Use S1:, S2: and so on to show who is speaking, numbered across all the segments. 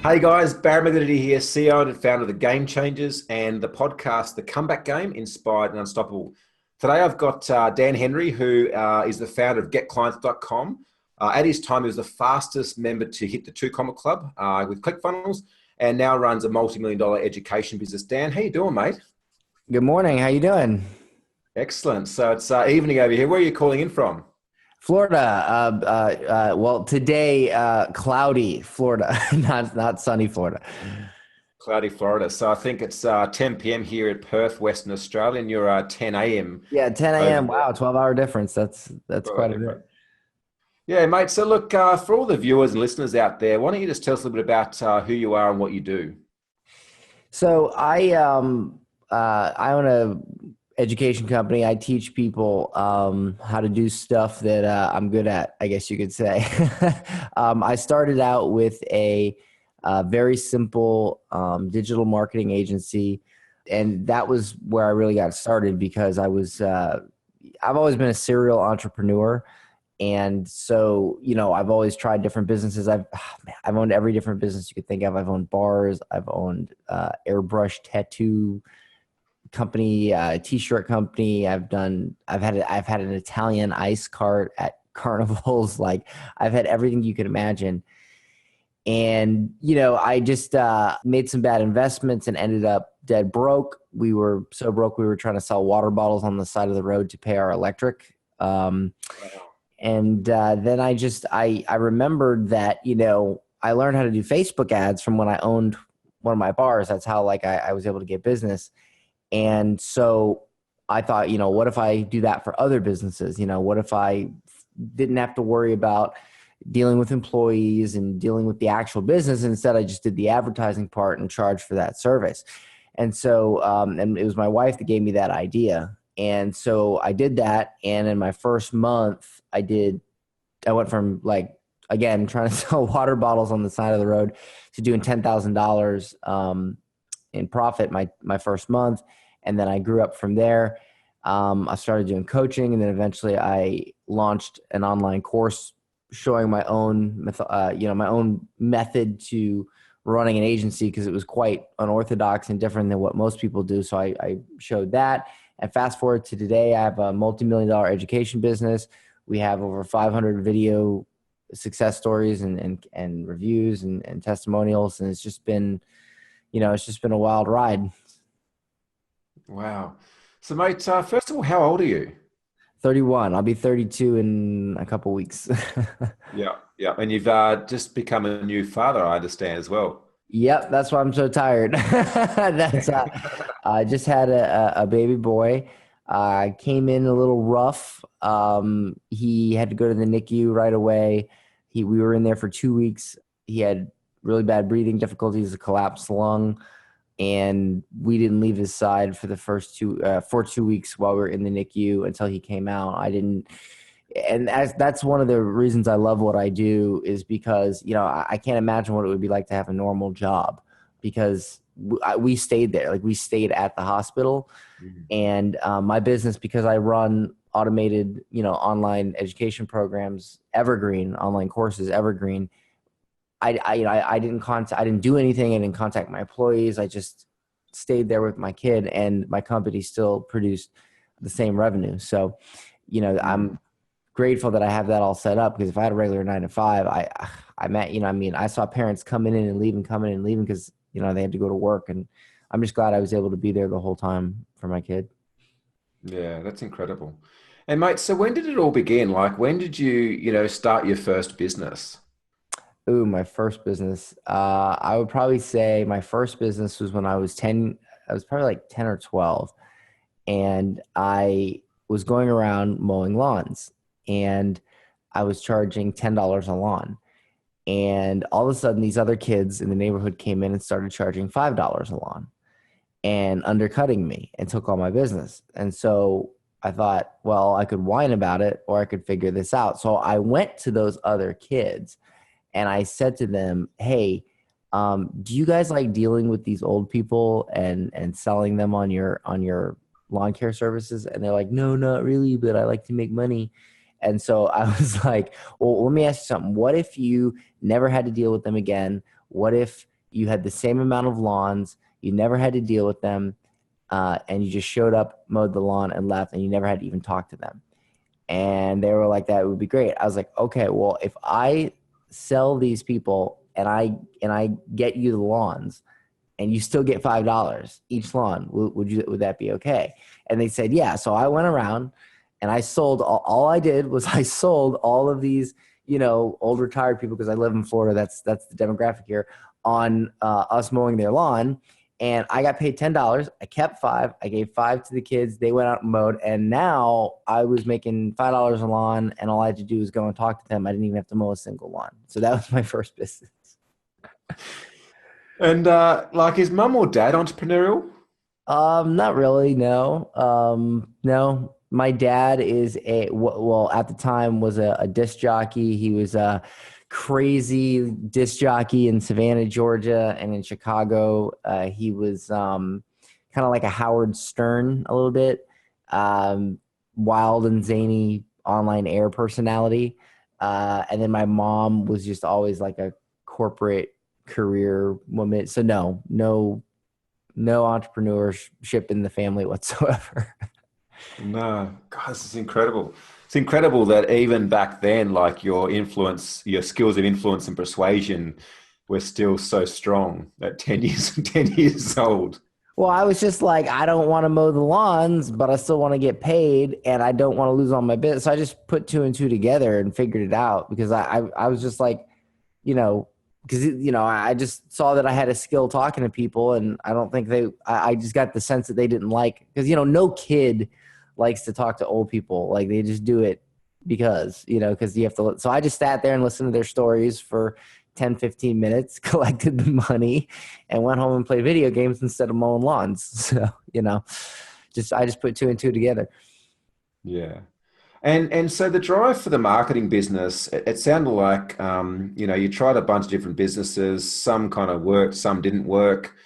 S1: Hey guys, Barry McGinnity here, CEO and founder of the Game Changers and the podcast, The Comeback Game, Inspired and Unstoppable. Today I've got Dan Henry, who is the founder of GetClients.com. At his time, he was the fastest member to hit the Two Comma Club with ClickFunnels, and now runs a multi-million-dollar education business. Dan, how you doing, mate?
S2: Good morning. How you doing?
S1: Excellent. So it's evening over here. Where are you calling in from?
S2: Florida. Well, today, cloudy Florida, not sunny Florida.
S1: Cloudy, Florida. So I think it's 10 p.m. here at Perth, Western Australia, and you're 10 a.m.
S2: Yeah, 10
S1: over
S2: a.m.
S1: there.
S2: Wow, 12-hour difference. That's quite a bit.
S1: Yeah, mate. So look, for all the viewers and listeners out there, why don't you just tell us a little bit about who you are and what you do?
S2: So I own a education company. I teach people how to do stuff that I'm good at, I guess you could say. I started out with a very simple digital marketing agency, and that was where I really got started because I've always been a serial entrepreneur. And so, I've always tried different businesses. I've owned every different business you could think of. I've owned bars. I've owned airbrush tattoo company, t-shirt company. I've had an Italian ice cart at carnivals. Like, I've had everything you could imagine. And, I just made some bad investments and ended up dead broke. We were so broke, we were trying to sell water bottles on the side of the road to pay our electric. And then I remembered that, I learned how to do Facebook ads from when I owned one of my bars. That's how I was able to get business. And so I thought, what if I do that for other businesses? What if I didn't have to worry about dealing with employees and dealing with the actual business? Instead, I just did the advertising part and charged for that service. And so, and it was my wife that gave me that idea. And so I did that. And in my first month, I went from again, trying to sell water bottles on the side of the road to doing $10,000 in profit my first month. And then I grew up from there. I started doing coaching, and then eventually I launched an online course showing my own method to running an agency, because it was quite unorthodox and different than what most people do. So I showed that. And fast forward to today, I have a multi-million-dollar education business. We have over 500 video success stories and reviews and testimonials. And it's just been a wild ride.
S1: Wow. So, mate, first of all, how old are you?
S2: 31. I'll be 32 in a couple weeks.
S1: Yeah, yeah. And you've just become a new father, I understand, as well.
S2: Yep, that's why I'm so tired. I just had a baby boy. Came in a little rough. He had to go to the NICU right away. We were in there for 2 weeks. He had really bad breathing difficulties, a collapsed lung, and we didn't leave his side for the first 2 weeks while we were in the NICU until he came out. And that's one of the reasons I love what I do, is because, I can't imagine what it would be like to have a normal job, because we stayed there. We stayed at the hospital. Mm-hmm. And my business, because I run automated, online education programs, Evergreen, online courses, Evergreen, I didn't do anything. I didn't contact my employees. I just stayed there with my kid, and my company still produced the same revenue. So, I'm grateful that I have that all set up, because if I had a regular 9 to 5, I saw parents coming in and leaving, because, they had to go to work, and I'm just glad I was able to be there the whole time for my kid.
S1: Yeah, that's incredible. And mate, so when did it all begin? When did you, start your first business?
S2: Ooh, my first business. I would probably say my first business was when I was 10. I was probably 10 or 12. And I was going around mowing lawns, and I was charging $10 a lawn. And all of a sudden, these other kids in the neighborhood came in and started charging $5 a lawn and undercutting me, and took all my business. And so I thought, well, I could whine about it, or I could figure this out. So I went to those other kids and I said to them, hey, do you guys like dealing with these old people and selling them on your lawn care services? And they're like, no, not really, but I like to make money. And so I was like, well, let me ask you something. What if you never had to deal with them again? What if you had the same amount of lawns. You never had to deal with them. And you just showed up, mowed the lawn and left, and you never had to even talk to them. And they were like, that would be great. I was like, okay, well, if I sell these people and I get you the lawns and you still get $5 each lawn, would that be okay? And they said, yeah. So I went around and I sold, all I did was I sold all of these, old retired people, because I live in Florida. That's the demographic here, on us mowing their lawn. And I got paid $10. I kept $5. I gave $5 to the kids. They went out and mowed. And now I was making $5 a lawn, and all I had to do was go and talk to them. I didn't even have to mow a single lawn. So that was my first business.
S1: And is mum or dad entrepreneurial?
S2: Not really. No. No. My dad is at the time was a disc jockey. He was a crazy disc jockey in Savannah, Georgia, and in Chicago. He was kind of like a Howard Stern a little bit, wild and zany online air personality. And then my mom was just always like a corporate career woman. So no entrepreneurship in the family whatsoever.
S1: No, God, this is incredible. It's incredible that even back then, like your skills of influence and persuasion were still so strong at 10 years old.
S2: Well, I was just like, I don't want to mow the lawns, but I still want to get paid, and I don't want to lose all my business. So I just put 2 and 2 together and figured it out, because I was just like, I just saw that I had a skill talking to people, and I don't think I just got the sense that they didn't like, because, no kid likes to talk to old people. Like, they just do it because you have to. So I just sat there and listened to their stories for 10, 15 minutes, collected the money, and went home and played video games instead of mowing lawns. So, I just put 2 and 2 together.
S1: Yeah. And so the drive for the marketing business, it sounded like, you tried a bunch of different businesses, some kind of worked, some didn't work.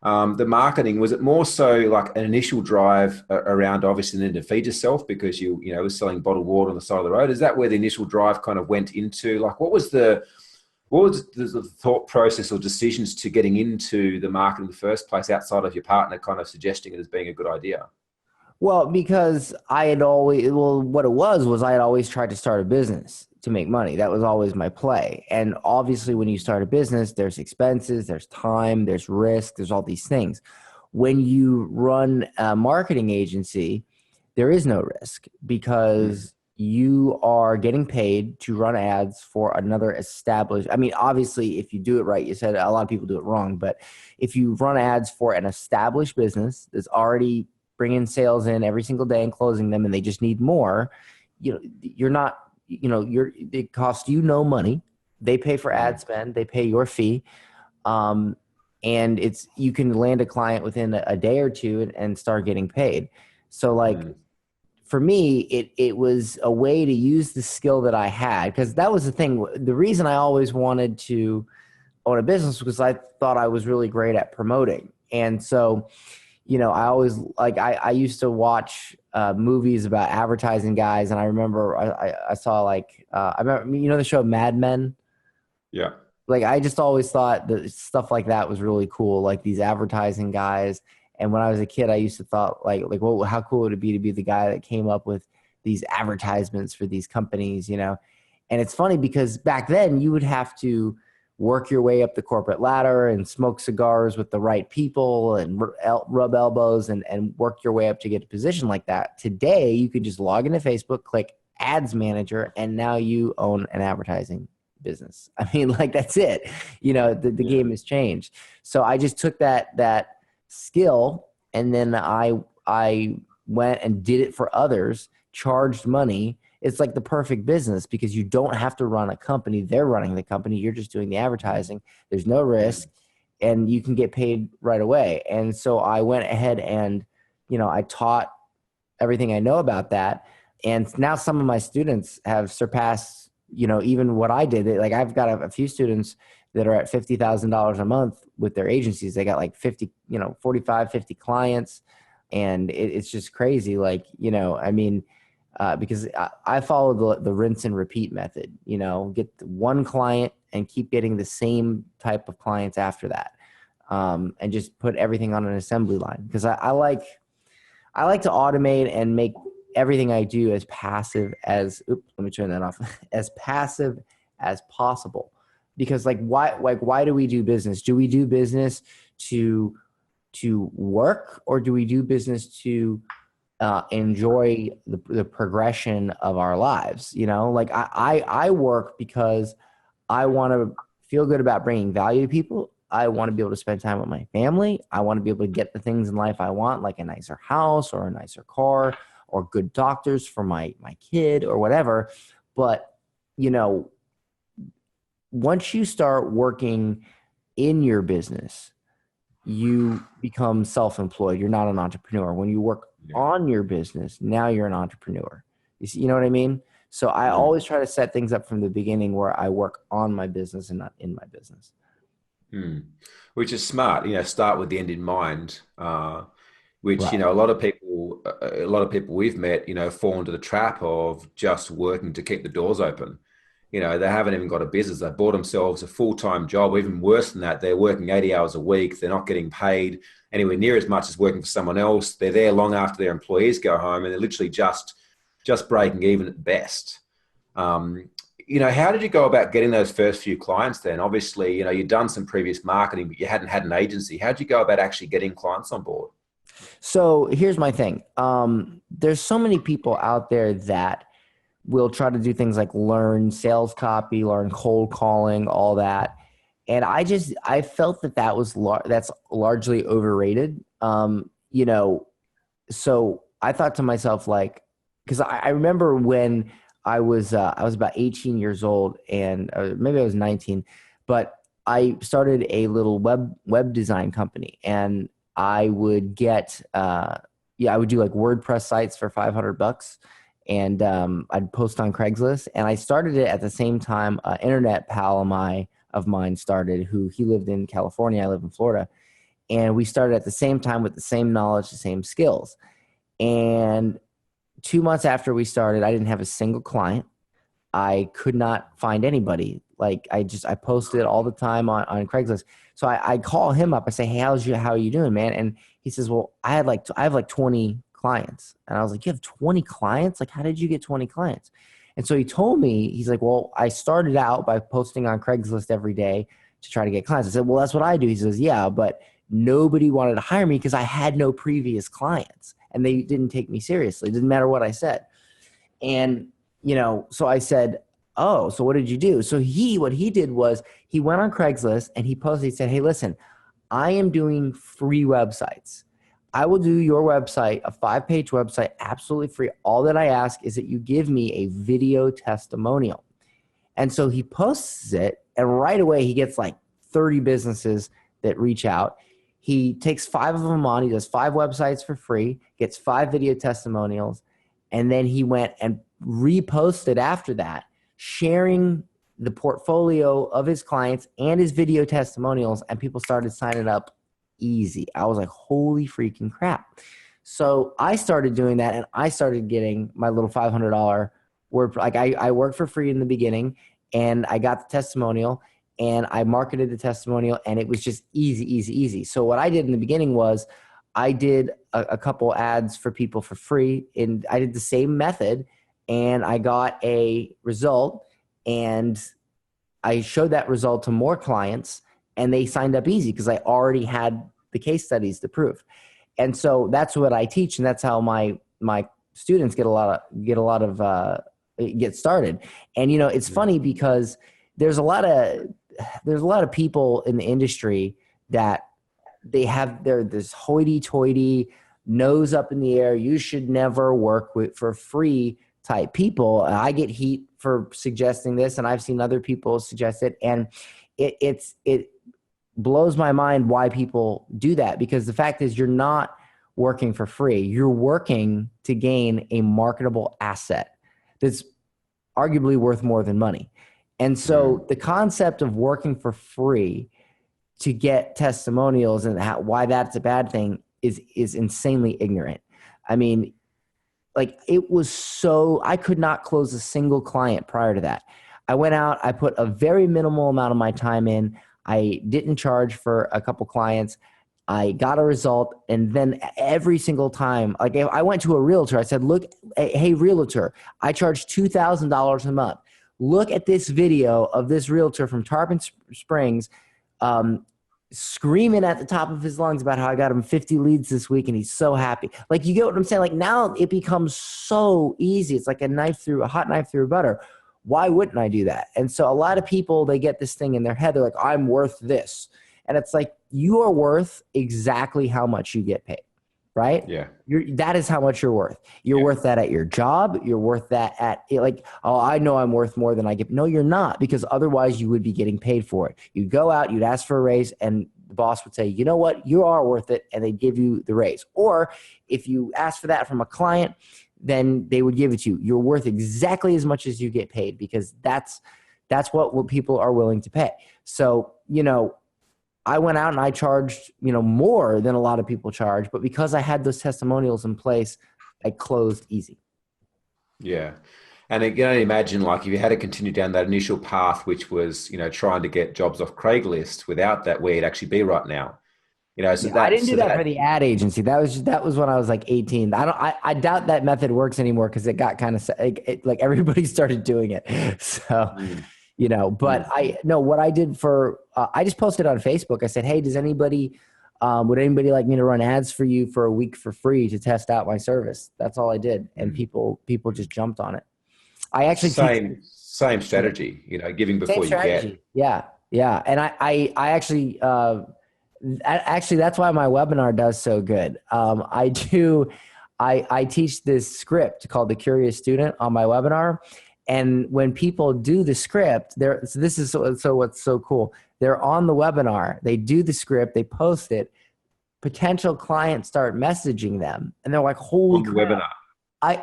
S1: The marketing, was it more so like an initial drive around obviously then to feed yourself because you was selling bottled water on the side of the road? Is that where the initial drive kind of went into? Like, what was the thought process or decisions to getting into the market in the first place, outside of your partner kind of suggesting it as being a good idea?
S2: Well, because what it was I had always tried to start a business to make money. That was always my play. And obviously when you start a business, there's expenses, there's time, there's risk, there's all these things. When you run a marketing agency, there is no risk, because you are getting paid to run ads for another established. I mean, obviously, if you do it right, you said a lot of people do it wrong, but if you run ads for an established business that's already bringing sales in every single day and closing them, and they just need more, it costs you no money. They pay for ad spend, they pay your fee. And you can land a client within a day or two and start getting paid. So for me, it was a way to use the skill that I had, because that was the thing. The reason I always wanted to own a business was I thought I was really great at promoting. And so, I always I used to watch movies about advertising guys, and I remember I saw I remember the show Mad Men.
S1: Yeah.
S2: I just always thought that stuff like that was really cool, like these advertising guys. And when I was a kid, I used to thought well, how cool would it be to be the guy that came up with these advertisements for these companies, And it's funny because back then you would have to work your way up the corporate ladder and smoke cigars with the right people and rub elbows and work your way up to get a position like that. Today, you can just log into Facebook, click Ads Manager, and now you own an advertising business. I mean, that's it. The game has changed. So I just took that skill, and then I went and did it for others, charged money. It's like the perfect business, because you don't have to run a company. They're running the company. You're just doing the advertising. There's no risk, and you can get paid right away. And so I went ahead and, I taught everything I know about that. And now some of my students have surpassed, even what I did. I've got a few students that are at $50,000 a month with their agencies. They got 50, 45, 50 clients. And it's just crazy. because I follow the rinse and repeat method. Get one client and keep getting the same type of clients after that, and just put everything on an assembly line. Because I like to automate and make everything I do as passive as let me turn that off as passive as possible. Because why do we do business? Do we do business to work, or do we do business to enjoy the progression of our lives? I work because I want to feel good about bringing value to people. I want to be able to spend time with my family. I want to be able to get the things in life I want, like a nicer house or a nicer car or good doctors for my kid or whatever. But, once you start working in your business, you become self-employed. You're not an entrepreneur. When you work on your business, now you're an entrepreneur. You know what I mean? So I always try to set things up from the beginning where I work on my business and not in my business.
S1: Which is smart. Start with the end in mind. Which
S2: Right.
S1: a lot of people we've met, fall into the trap of just working to keep the doors open. They haven't even got a business. They bought themselves a full-time job. Even worse than that, they're working 80 hours a week. They're not getting paid anywhere near as much as working for someone else. They're there long after their employees go home, and they're literally just breaking even at best. How did you go about getting those first few clients then? Obviously, you'd done some previous marketing, but you hadn't had an agency. How did you go about actually getting clients on board?
S2: So here's my thing. There's so many people out there that will try to do things like learn sales copy, learn cold calling, all that. And I felt that was that's largely overrated. So I thought to myself, because I remember when I was about 18 years old, and maybe I was 19, but I started a little web design company, and I would get I would do like WordPress sites for $500, and I'd post on Craigslist. And I started it at the same time internet pal of mine started, he lived in California, I live in Florida, and we started at the same time with the same knowledge, the same skills. And 2 months after we started, I didn't have a single client. I could not find anybody. I posted all the time on Craigslist. So I call him up. I say, hey, how are you doing, man? And he says, well, I have like 20 clients. And I was like, you have 20 clients? How did you get 20 clients? And so he told me, he's like, well, I started out by posting on Craigslist every day to try to get clients. I said, well, that's what I do. He says, yeah, but nobody wanted to hire me because I had no previous clients, and they didn't take me seriously. It didn't matter what I said. And, so I said, oh, so what did you do? So what he did was he went on Craigslist and he posted, he said, hey, listen, I am doing free websites. I will do your website, a 5-page website, absolutely free. All that I ask is that you give me a video testimonial. And so he posts it, and right away he gets 30 businesses that reach out. He takes 5 of them on. He does 5 websites for free, gets 5 video testimonials. And then he went and reposted after that, sharing the portfolio of his clients and his video testimonials, and people started signing up easy. I was like, holy freaking crap. So I started doing that, and I started getting my little $500 word. I worked for free in the beginning, and I got the testimonial, and I marketed the testimonial, and it was just easy. So what I did in the beginning was I did a couple ads for people for free, and I did the same method, and I got a result, and I showed that result to more clients, and they signed up easy because I already had the case studies to prove. And so that's what I teach, and that's how my students get started. And it's funny because there's a lot of people in the industry that they have this hoity-toity, nose up in the air, you should never work for free type people. And I get heat for suggesting this, and I've seen other people suggest it, and it blows my mind why people do that, because the fact is you're not working for free. You're working to gain a marketable asset that's arguably worth more than money. And so the concept of working for free to get testimonials and why that's a bad thing is insanely ignorant. I mean, like it was so, I could not close a single client prior to that. I went out, I put a very minimal amount of my time in. I didn't charge for a couple clients. I got a result. And then every single time, like if I went to a realtor, I said, look, hey, realtor, I charge $2,000 a month. Look at this video of this realtor from Tarpon Springs, screaming at the top of his lungs about how I got him 50 leads this week and he's so happy. Like, you get what I'm saying? Like, now it becomes so easy. It's like a hot knife through butter. Why wouldn't I do that? And so a lot of people, they get this thing in their head. They're like, I'm worth this. And it's like, you are worth exactly how much you get paid, right?
S1: Yeah.
S2: That is how much you're worth. You're worth that at your job. You're worth that at, like, oh, I know I'm worth more than I get. No, you're not, because otherwise you would be getting paid for it. You'd go out, you'd ask for a raise, and the boss would say, you know what, you are worth it, and they'd give you the raise. Or if you ask for that from a client, then they would give it to you. You're worth exactly as much as you get paid, because that's what people are willing to pay. So, I went out and I charged, more than a lot of people charge, but because I had those testimonials in place, I closed easy.
S1: Yeah. And again, imagine, like, if you had to continue down that initial path, which was, trying to get jobs off Craigslist, without that, where you'd actually be right now. So
S2: I didn't do that for the ad agency. That was when I was like 18. I doubt that method works anymore, because it got kind of like everybody started doing it. So, but I know what I did for, I just posted on Facebook. I said, hey, would anybody like me to run ads for you for a week for free to test out my service? That's all I did. And people just jumped on it. I actually
S1: same strategy, giving before you get.
S2: Yeah. Yeah. And I actually, that's why my webinar does so good. I teach this script called The Curious Student on my webinar. And when people do the script, this is what's so cool. They're on the webinar, they do the script, they post it, potential clients start messaging them, and they're like, holy crap.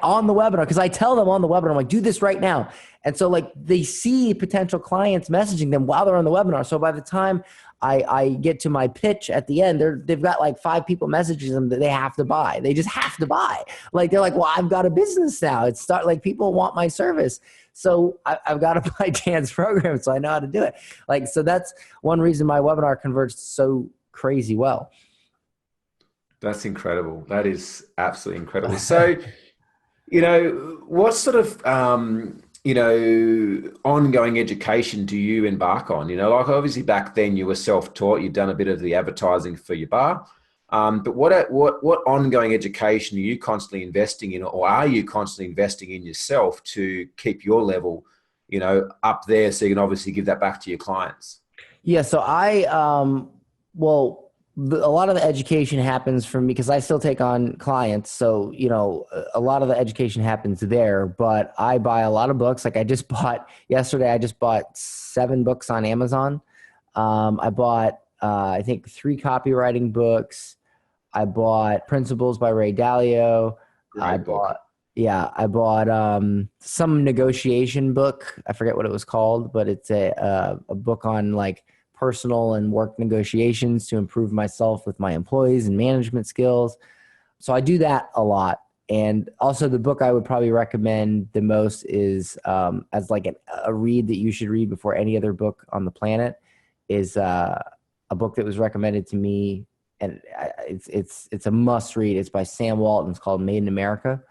S2: On the webinar, because I tell them on the webinar, I'm like, do this right now. And so, like, they see potential clients messaging them while they're on the webinar. So by the time I get to my pitch at the end, they've got like 5 people messaging them that they have to buy. They just have to buy. Like, they're like, well, I've got a business now. Like, people want my service. So I've got to buy Dan's program, so I know how to do it. Like, so that's one reason my webinar converts so crazy well.
S1: That's incredible. That is absolutely incredible. So, what sort of, ongoing education do you embark on? Like, obviously back then you were self-taught, you'd done a bit of the advertising for your bar. But what ongoing education are you constantly investing in, or are you constantly investing in yourself to keep your level, up there, so you can obviously give that back to your clients?
S2: Yeah. So a lot of the education happens from me, because I still take on clients. So, a lot of the education happens there, but I buy a lot of books. Like, yesterday, I just bought 7 books on Amazon. I bought, I think 3 copywriting books. I bought Principles by Ray Dalio. I bought some negotiation book. I forget what it was called, but it's a book on like personal and work negotiations to improve myself with my employees and management skills. So I do that a lot. And also, the book I would probably recommend the most is, as like a read that you should read before any other book on the planet, is a book that was recommended to me, and it's a must read. It's by Sam Walton. It's called Made in America.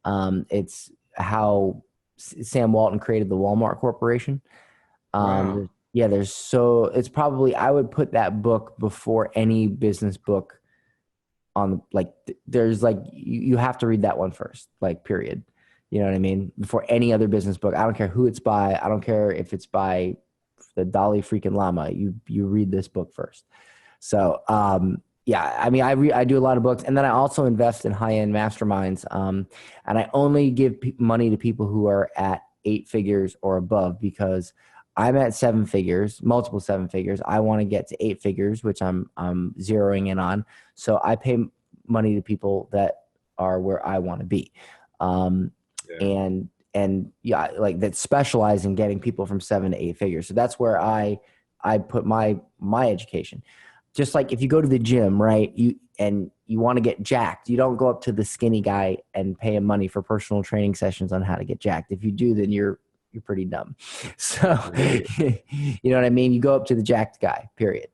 S2: It's how Sam Walton created the Walmart Corporation.
S1: Wow.
S2: Yeah, it's probably, I would put that book before any business book on, like, there's like, you have to read that one first, like, period. You know what I mean? Before any other business book. I don't care who it's by. I don't care if it's by the Dalai freaking Lama. You read this book first. So, yeah, I mean, I do a lot of books, and then I also invest in high-end masterminds. And I only give money to people who are at 8 figures or above, because I'm at 7 figures, multiple 7 figures. I want to get to 8 figures, which I'm zeroing in on. So I pay money to people that are where I want to be. And yeah, like, that specialize in getting people from 7 to 8 figures. So that's where I put my education. just like if you go to the gym, right? You want to get jacked. You don't go up to the skinny guy and pay him money for personal training sessions on how to get jacked. If you do, then you're pretty dumb. So, you know what I mean? You go up to the jacked guy, period.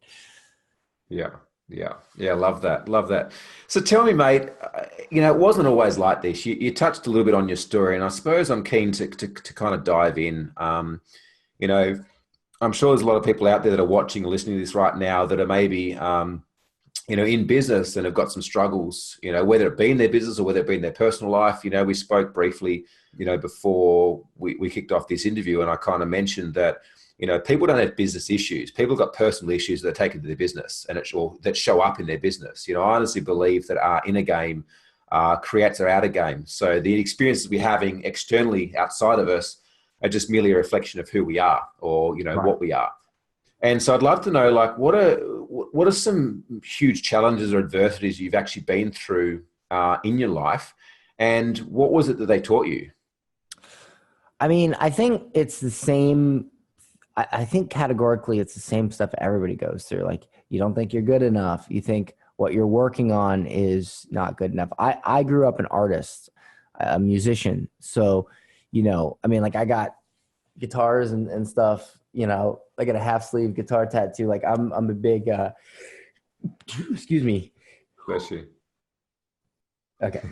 S1: Yeah. Yeah. Love that. Love that. So tell me, mate, it wasn't always like this. You touched a little bit on your story, and I suppose I'm keen to kind of dive in. You know, I'm sure there's a lot of people out there that are watching or listening to this right now that are maybe, in business and have got some struggles, whether it be in their business or whether it be in their personal life. We spoke briefly, before we kicked off this interview, and I kind of mentioned that, people don't have business issues. People have got personal issues that are taken to their business and that show up in their business. I honestly believe that our inner game creates our outer game. So the experiences we're having externally outside of us are just merely a reflection of who we are, or,
S2: Right.
S1: what we are. And so I'd love to know, like, what are some huge challenges or adversities you've actually been through in your life, and what was it that they taught you?
S2: I mean, I think it's the same. I think categorically it's the same stuff everybody goes through. Like, you don't think you're good enough. You think what you're working on is not good enough. I grew up an artist, a musician. So, I mean, like, I got guitars and stuff, I got a half sleeve guitar tattoo. Like, I'm a big, excuse me.
S1: Bless you.
S2: Okay.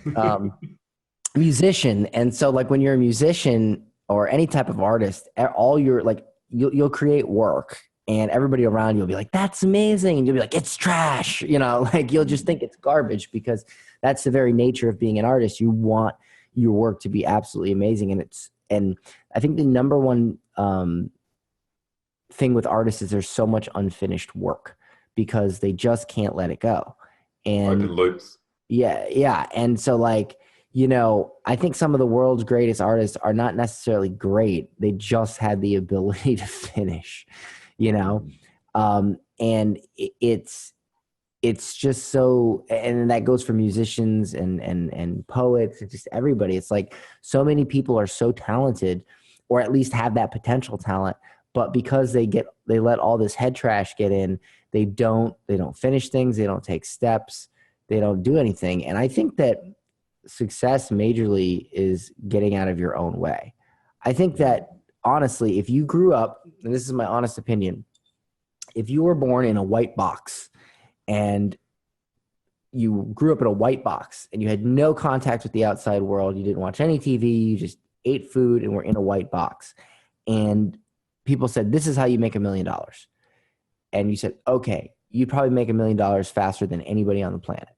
S2: Musician. And so, like, when you're a musician or any type of artist, all your, like, you'll create work and everybody around you will be like, that's amazing. And you'll be like, it's trash. Like, you'll just think it's garbage, because that's the very nature of being an artist. You want your work to be absolutely amazing. And I think the number one thing with artists is there's so much unfinished work because they just can't let it go. And
S1: Open loops.
S2: Yeah. And so, like, I think some of the world's greatest artists are not necessarily great. They just had the ability to finish, and it's just so, and that goes for musicians and poets and just everybody. It's like, so many people are so talented, or at least have that potential talent, but because they let all this head trash get in, they don't finish things. They don't take steps. They don't do anything. And I think that success majorly is getting out of your own way. I think that, honestly, if you grew up, and this is my honest opinion, if you were born in a white box and you grew up in a white box and you had no contact with the outside world, you didn't watch any TV, you just ate food and were in a white box, and people said, this is how you make $1 million. And you said, okay, you'd probably make $1 million faster than anybody on the planet,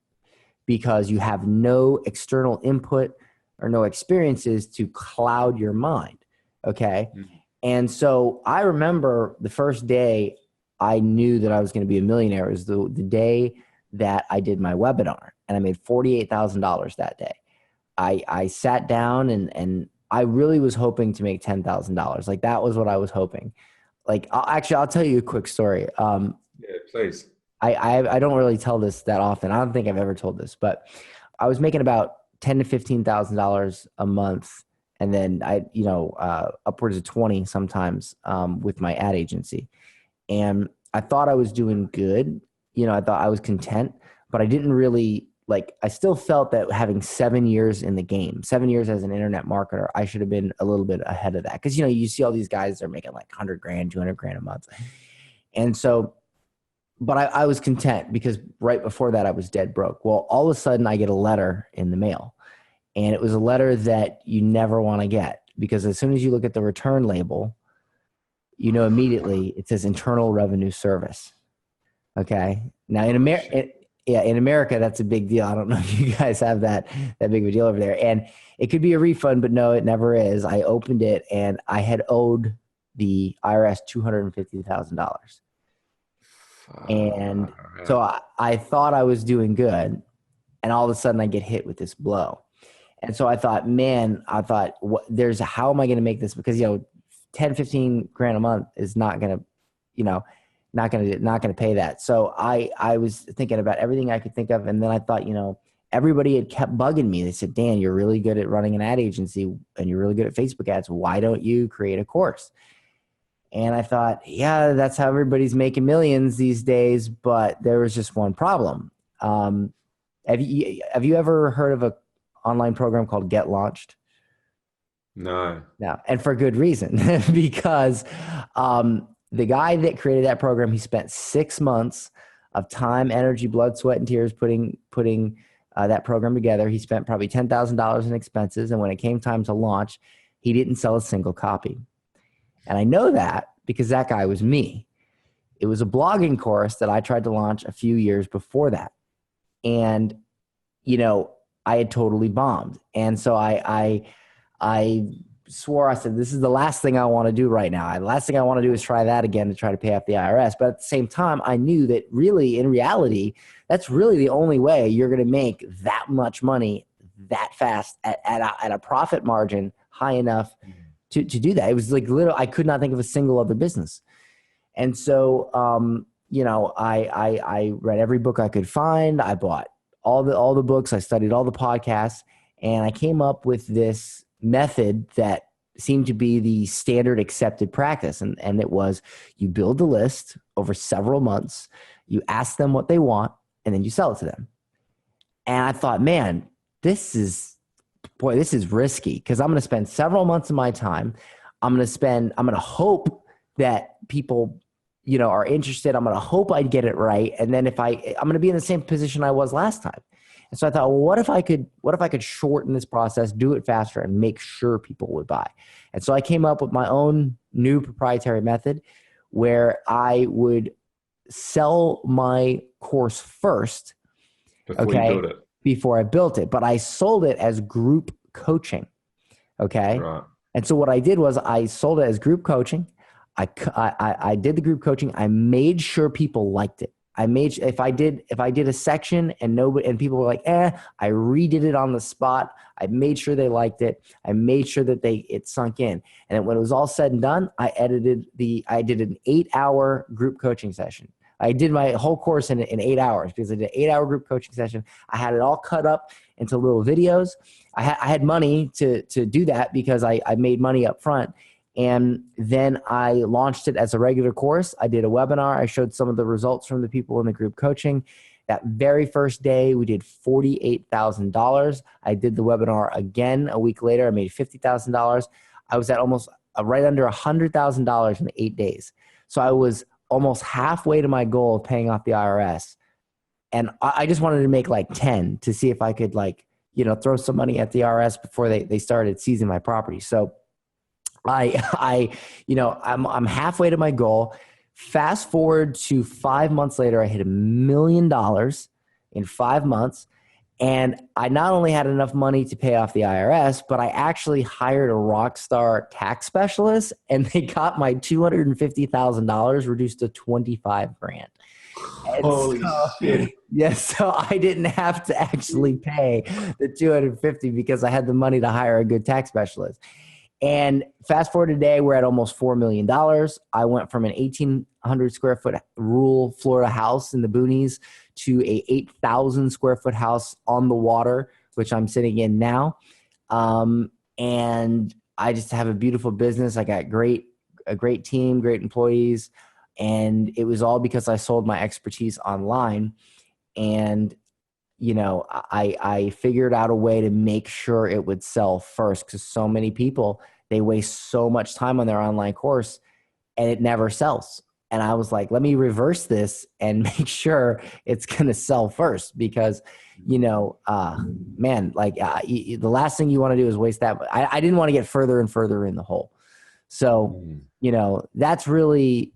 S2: because you have no external input or no experiences to cloud your mind. Okay. Mm-hmm. And so I remember the first day I knew that I was going to be a millionaire was the day that I did my webinar, and I made $48,000 that day. I sat down and I really was hoping to make $10,000. Like, that was what I was hoping. Like, I'll tell you a quick story.
S1: Yeah, please.
S2: I don't really tell this that often. I don't think I've ever told this, but I was making about $10,000 to $15,000 a month, and then upwards of 20 sometimes with my ad agency. And I thought I was doing good. I thought I was content, but I didn't really, like, I still felt that having 7 years in the game, 7 years as an internet marketer, I should have been a little bit ahead of that. Because, you see all these guys that are making like 100 grand, 200 grand a month. And so, but I was content, because right before that I was dead broke. Well, all of a sudden I get a letter in the mail, and it was a letter that you never want to get, because as soon as you look at the return label, immediately it says Internal Revenue Service. Okay. Now in America, that's a big deal. I don't know if you guys have that big of a deal over there. And it could be a refund, but no, it never is. I opened it and I had owed the IRS $250,000. And so I thought I was doing good. And all of a sudden I get hit with this blow. And so I thought, how am I going to make this? Because, 10, 15 grand a month is not going to, not going to pay that. So I was thinking about everything I could think of. And then I thought, everybody had kept bugging me. They said, Dan, you're really good at running an ad agency and you're really good at Facebook ads. Why don't you create a course? And I thought, yeah, that's how everybody's making millions these days. But there was just one problem. Have you ever heard of a online program called Get Launched?
S1: No.
S2: No, and for good reason, because the guy that created that program, he spent 6 months of time, energy, blood, sweat, and tears putting that program together. He spent probably $10,000 in expenses, and when it came time to launch, he didn't sell a single copy. And I know that because that guy was me. It was a blogging course that I tried to launch a few years before that, and I had totally bombed. And so I swore, I said, this is the last thing I want to do right now. The last thing I want to do is try that again to try to pay off the IRS. But at the same time, I knew that really, in reality, that's really the only way you're going to make that much money that fast at a profit margin high enough to do that. It was like literally, I could not think of a single other business. And so, I read every book I could find. I bought all the books. I studied all the podcasts, and I came up with this method that seemed to be the standard accepted practice. And it was, you build a list over several months, you ask them what they want, and then you sell it to them. And I thought, man, this is risky, because I'm going to spend several months of my time. I'm going to hope that people, are interested. I'm going to hope I get it right. And then I'm going to be in the same position I was last time. And so I thought, well, what if I could shorten this process, do it faster, and make sure people would buy? And so I came up with my own new proprietary method where I would sell my course first before I built it. But I sold it as group coaching. Okay. Right. And so what I did was I sold it as group coaching. I did the group coaching. I made sure people liked it. If I did a section and people were like, I redid it on the spot. I made sure they liked it. I made sure that it sunk in. And when it was all said and done, I did an 8-hour group coaching session. I did my whole course in 8 hours because I did an 8-hour group coaching session. I had it all cut up into little videos. I had money to do that because I made money up front. And then I launched it as a regular course. I did a webinar. I showed some of the results from the people in the group coaching. That very first day, we did $48,000. I did the webinar again a week later. I made $50,000. I was at almost right under $100,000 in 8 days. So I was almost halfway to my goal of paying off the IRS. And I just wanted to make like 10 to see if I could throw some money at the IRS before they started seizing my property. So I'm halfway to my goal. Fast forward to 5 months later, I hit $1 million in 5 months. And I not only had enough money to pay off the IRS, but I actually hired a rock star tax specialist, and they got my $250,000 reduced to $25,000.
S1: Holy shit.
S2: Yes. So I didn't have to actually pay the $250 because I had the money to hire a good tax specialist. And fast forward today, we're at almost $4 million. I went from an 1,800 square foot rural Florida house in the boonies to a 8,000 square foot house on the water, which I'm sitting in now. And I just have a beautiful business. I got a great team, great employees. And it was all because I sold my expertise online. And I figured out a way to make sure it would sell first, because so many people, they waste so much time on their online course and it never sells. And I was like, let me reverse this and make sure it's going to sell first, because, the last thing you want to do is waste that. I didn't want to get further and further in the hole. So, that's really,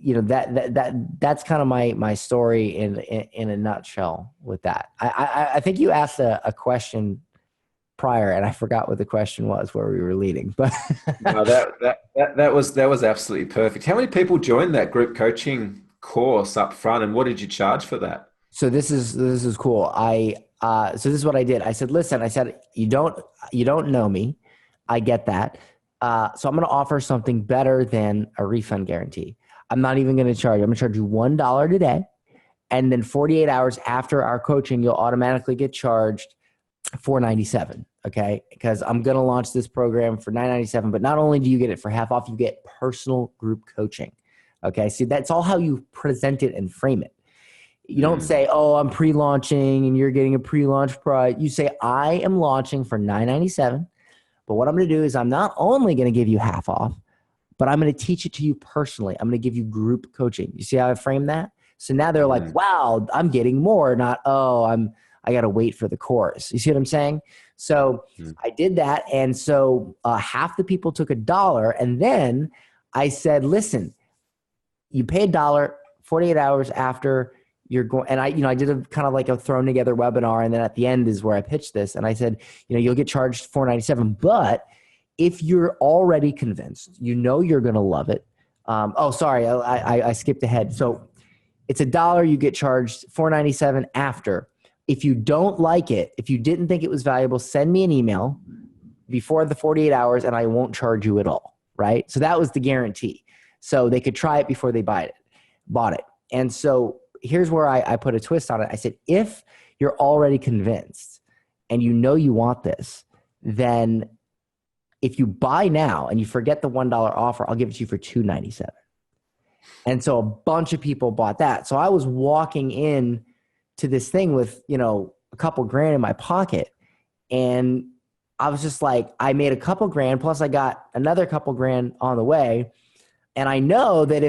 S2: that's kind of my story in a nutshell with that. I think you asked a question prior, and I forgot what the question was, where we were leading, but
S1: no, that was absolutely perfect. How many people joined that group coaching course up front, and what did you charge for that?
S2: So this is cool. So this is what I did. I said, listen, you don't know me. I get that. So I'm going to offer something better than a refund guarantee. I'm not even going to charge you. I'm going to charge you $1 today. And then 48 hours after our coaching, you'll automatically get charged $4.97. Okay. Because I'm going to launch this program for $9.97, but not only do you get it for half off, you get personal group coaching. Okay. See, that's all how you present it and frame it. You don't say, oh, I'm pre-launching and you're getting a pre-launch price. You say, I am launching for $9.97, but what I'm going to do is I'm not only going to give you half off, but I'm going to teach it to you personally. I'm going to give you group coaching. You see how I frame that? So now they're like, wow, I'm getting more, not, oh, I got to wait for the course. You see what I'm saying? So I did that. And so half the people took $1. And then I said, listen, you pay $1 48 hours after you're going. And I did a kind of like a thrown together webinar. And then at the end is where I pitched this. And I said, you'll get charged $4.97, but if you're already convinced, you're going to love it. Sorry, I skipped ahead. So it's $1. You get charged $4.97 after. If you don't like it, if you didn't think it was valuable, send me an email before the 48 hours and I won't charge you at all. Right. So that was the guarantee. So they could try it before they bought it. And so here's where I put a twist on it. I said, if you're already convinced and you want this, then if you buy now and you forget the $1 offer, I'll give it to you for $2.97. And so a bunch of people bought that. So I was walking in to this thing with, a couple grand in my pocket. And I was just like, I made a couple grand, plus I got another couple grand on the way. And I know that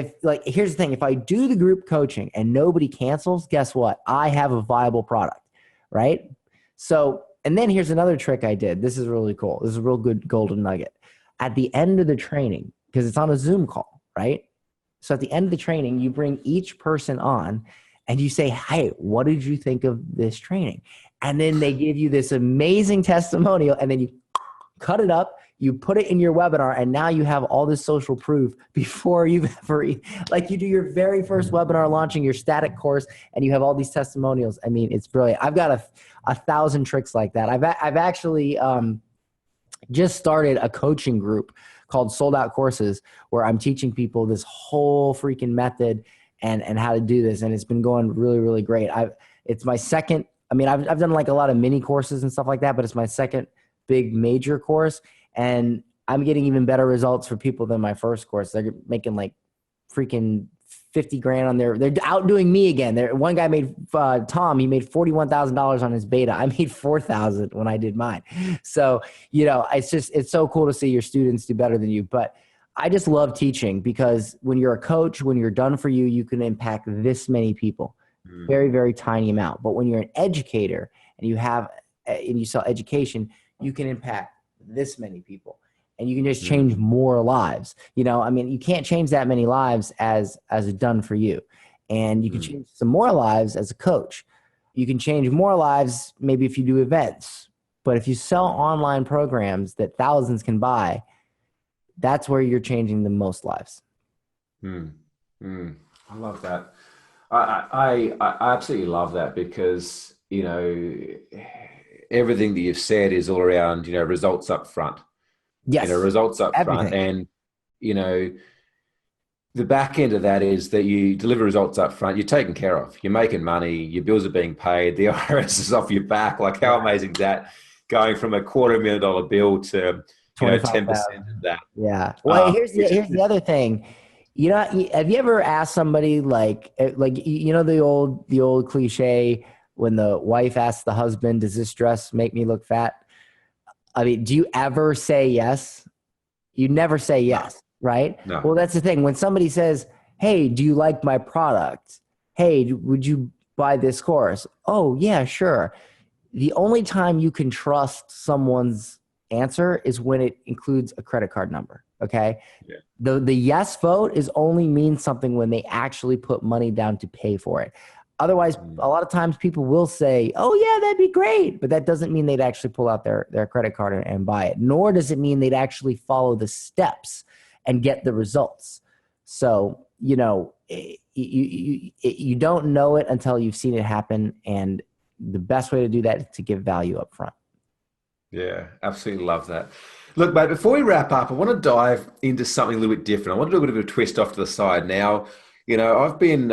S2: here's the thing, if I do the group coaching and nobody cancels, guess what? I have a viable product, right? So, and then here's another trick I did. This is really cool. This is a real good golden nugget. At the end of the training, because it's on a Zoom call, right? So at the end of the training, you bring each person on and you say, hey, what did you think of this training? And then they give you this amazing testimonial and then you cut it up, you put it in your webinar, and now you have all this social proof before you've ever, like you do your very first webinar launching your static course and you have all these testimonials. I mean, it's brilliant. I've got a 1,000 tricks like that. I've actually just started a coaching group called Sold Out Courses where I'm teaching people this whole freaking method and how to do this. And it's been going really, really great. It's my second, I've done like a lot of mini courses and stuff like that, but it's my second big major course. And I'm getting even better results for people than my first course. They're making like freaking 50 grand on they're outdoing me again. One guy made, Tom, he made $41,000 on his beta. I made 4,000 when I did mine. So, it's so cool to see your students do better than you. But I just love teaching because when you're a coach, when you're done for you, you can impact this many people, very, very tiny amount. But when you're an educator and you sell education, you can impact this many people and you can just change more lives. You can't change that many lives as done for you. And you can change some more lives as a coach. You can change more lives maybe if you do events, but if you sell online programs that thousands can buy, that's where you're changing the most lives.
S1: I love that. I absolutely love that because, everything that you've said is all around, results up front.
S2: Yes.
S1: Results up front. And, the back end of that is that you deliver results up front. You're taken care of. You're making money. Your bills are being paid. The IRS is off your back. Like how amazing is that? Going from a $250,000 bill to 10% of that.
S2: Yeah. Well, here's the other thing. Have you ever asked somebody like the old cliche when the wife asks the husband, does this dress make me look fat? Do you ever say yes? You never say yes, right?
S1: No.
S2: Well, that's the thing. When somebody says, hey, do you like my product? Hey, would you buy this course? Oh, yeah, sure. The only time you can trust someone's answer is when it includes a credit card number. Okay.
S1: Yeah.
S2: The yes vote is only means something when they actually put money down to pay for it. Otherwise, a lot of times people will say, oh yeah, that'd be great. But that doesn't mean they'd actually pull out their credit card and buy it. Nor does it mean they'd actually follow the steps and get the results. So, you don't know it until you've seen it happen. And the best way to do that is to give value up front.
S1: Yeah, absolutely love that. Look, mate, before we wrap up, I want to dive into something a little bit different. I want to do a bit of a twist off to the side. Now, I've been,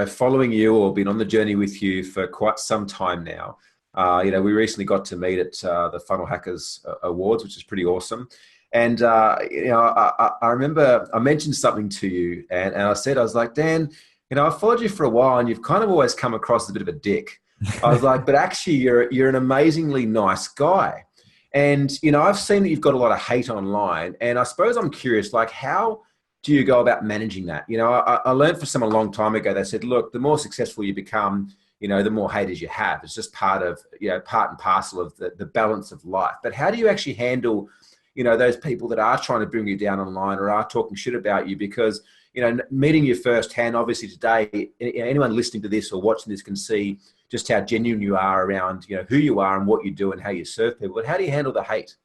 S1: following you or been on the journey with you for quite some time now. We recently got to meet at the Funnel Hackers Awards, which is pretty awesome. And, I remember I mentioned something to you and I was like, Dan, I've followed you for a while and you've kind of always come across as a bit of a dick. I was like, but actually you're an amazingly nice guy. And, I've seen that you've got a lot of hate online. And I suppose I'm curious, like, how do you go about managing that? I learned from someone a long time ago, they said, look, the more successful you become, the more haters you have. It's just part and parcel of the balance of life. But how do you actually handle, those people that are trying to bring you down online or are talking shit about you? Because, meeting you firsthand, obviously today, anyone listening to this or watching this can see just how genuine you are around, who you are and what you do and how you serve people. But how do you handle the hate?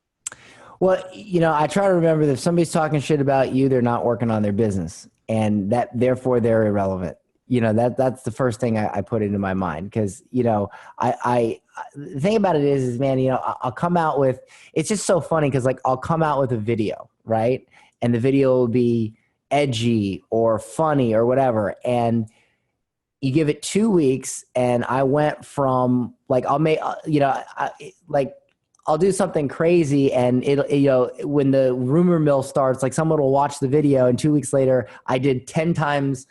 S2: Well, I try to remember that if somebody's talking shit about you, they're not working on their business, and that therefore they're irrelevant. That's the first thing I put into my mind. Cause I the thing about it is man, I'll come out with, it's just so funny. Cause like I'll come out with a video, right? And the video will be edgy or funny or whatever. And you give it 2 weeks and I went from like, I'll do something crazy and it'll, when the rumor mill starts, like someone will watch the video and 2 weeks later I did 10 times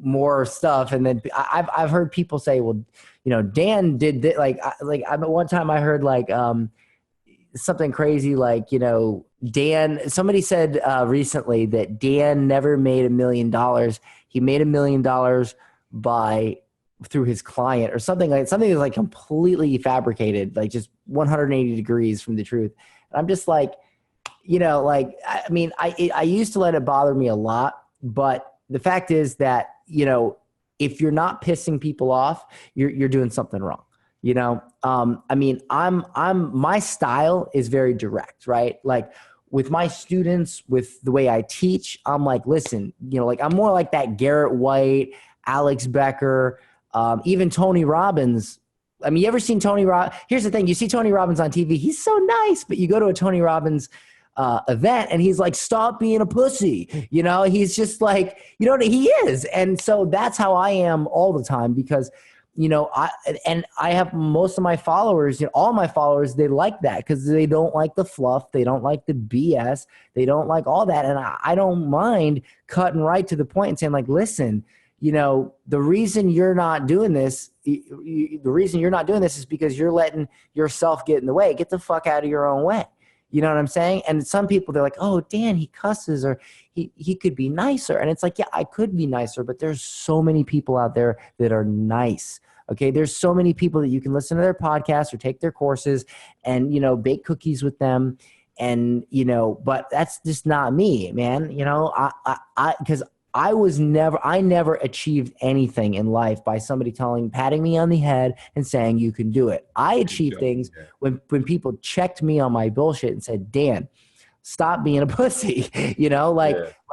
S2: more stuff. And then I've heard people say, well, Dan did this. One time I heard something crazy, Dan, somebody said recently that Dan never made $1 million. He made $1 million through his client or something that's like completely fabricated, like just 180 degrees from the truth. And I'm just like, I used to let it bother me a lot, but the fact is that, if you're not pissing people off, you're doing something wrong. My style is very direct, right? Like with my students, with the way I teach, I'm like, listen, I'm more like that Garrett White, Alex Becker, even Tony Robbins. I mean, you ever seen Tony Robbins? Here's the thing. You see Tony Robbins on TV. He's so nice, but you go to a Tony Robbins event and he's like, stop being a pussy. He's just like, he is. And so that's how I am all the time because, I have most of my followers, all my followers, they like that because they don't like the fluff. They don't like the BS. They don't like all that. And I don't mind cutting right to the point and saying like, listen, the reason you're not doing this, is because you're letting yourself get in the way. Get the fuck out of your own way. You know what I'm saying? And some people, they're like, oh, Dan, he cusses or he could be nicer. And it's like, yeah, I could be nicer, but there's so many people out there that are nice. Okay. There's so many people that you can listen to their podcasts or take their courses and, bake cookies with them. And, but that's just not me, man. Because I never achieved anything in life by somebody patting me on the head and saying you can do it. I achieved things when people checked me on my bullshit and said, Dan, stop being a pussy,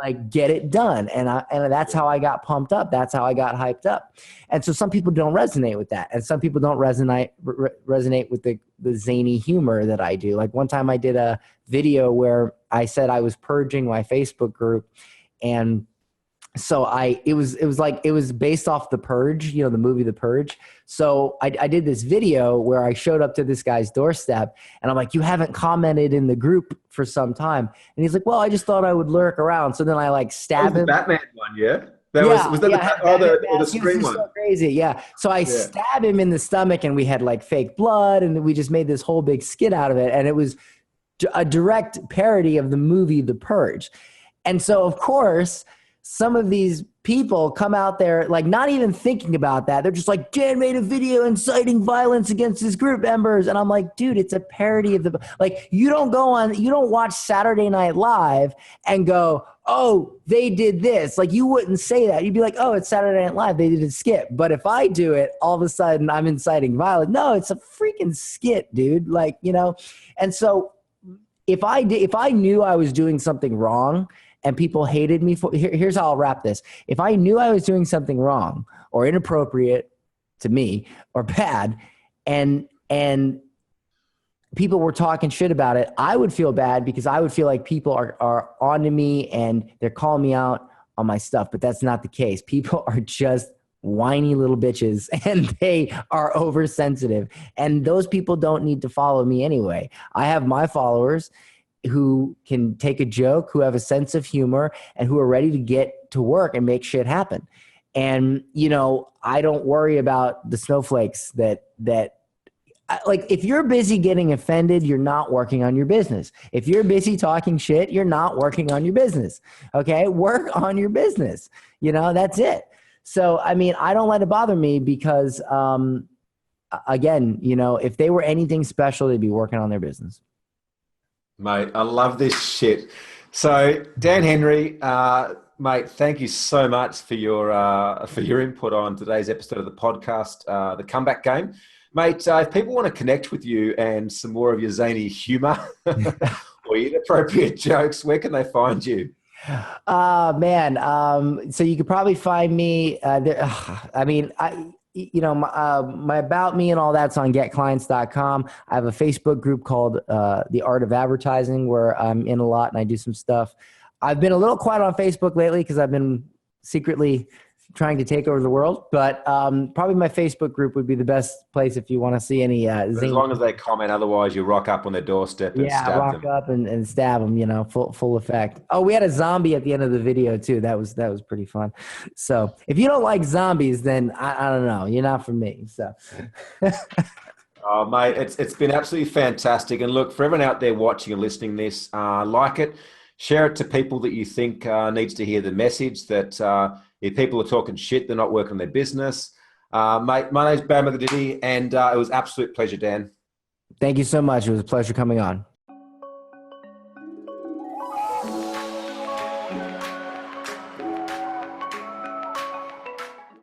S2: like get it done. And that's how I got pumped up. That's how I got hyped up. And so some people don't resonate with that. And some people don't resonate with the zany humor that I do. Like one time I did a video where I said I was purging my Facebook group, and so it was based off The Purge, the movie The Purge. So I did this video where I showed up to this guy's doorstep and I'm like, you haven't commented in the group for some time. And he's like, well, I just thought I would lurk around. So then I stab him.
S1: The Batman one, yeah? Was that the screen one?
S2: So crazy, yeah. So I stab him in the stomach and we had fake blood and we just made this whole big skit out of it. And it was a direct parody of the movie The Purge. And so, of course, some of these people come out there not even thinking about that. They're just like, Dan made a video inciting violence against his group members. And I'm like, dude, it's a parody of you don't watch Saturday Night Live and go, oh, they did this. You wouldn't say that. You'd be like, oh, it's Saturday Night Live. They did a skit. But if I do it, all of a sudden I'm inciting violence. No, it's a freaking skit, dude. And so if I knew I was doing something wrong and people hated me here's how I'll wrap this. If I knew I was doing something wrong or inappropriate to me or bad and people were talking shit about it, I would feel bad because I would feel like people are onto me and they're calling me out on my stuff, but that's not the case. People are just whiny little bitches and they are oversensitive. And those people don't need to follow me anyway. I have my followers who can take a joke, who have a sense of humor, and who are ready to get to work and make shit happen. And, you know, I don't worry about the snowflakes that like, if you're busy getting offended, you're not working on your business. If you're busy talking shit, you're not working on your business. Okay. Work on your business. You know, that's it. So, I mean, I don't let it bother me because, again, you know, if they were anything special, they'd be working on their business.
S1: Mate, I love this shit. So, Dan Henry, mate, thank you so much for your input on today's episode of the podcast, The Comeback Game. Mate, if people want to connect with you and some more of your zany humor or inappropriate jokes, where can they find you?
S2: Man. So you could probably find me there. I mean, my about me and all that's on getclients.com. I have a Facebook group called The Art of Advertising where I'm in a lot and I do some stuff. I've been a little quiet on Facebook lately because I've been secretly trying to take over the world, but probably my Facebook group would be the best place if you want to see any
S1: as long as they comment, otherwise you rock up on their doorstep and stab
S2: rock
S1: them.
S2: Up and stab them, you know, full effect. Oh, we had a zombie at the end of the video too. That was pretty fun. So if you don't like zombies, then I don't know, you're not for me. So
S1: oh, mate, it's been absolutely fantastic. And look, for everyone out there watching and listening to this, like it, share it to people that you think needs to hear the message that if people are talking shit, they're not working on their business. Mate, my name's Bam Magadidi, and it was an absolute pleasure, Dan.
S2: Thank you so much. It was a pleasure coming on.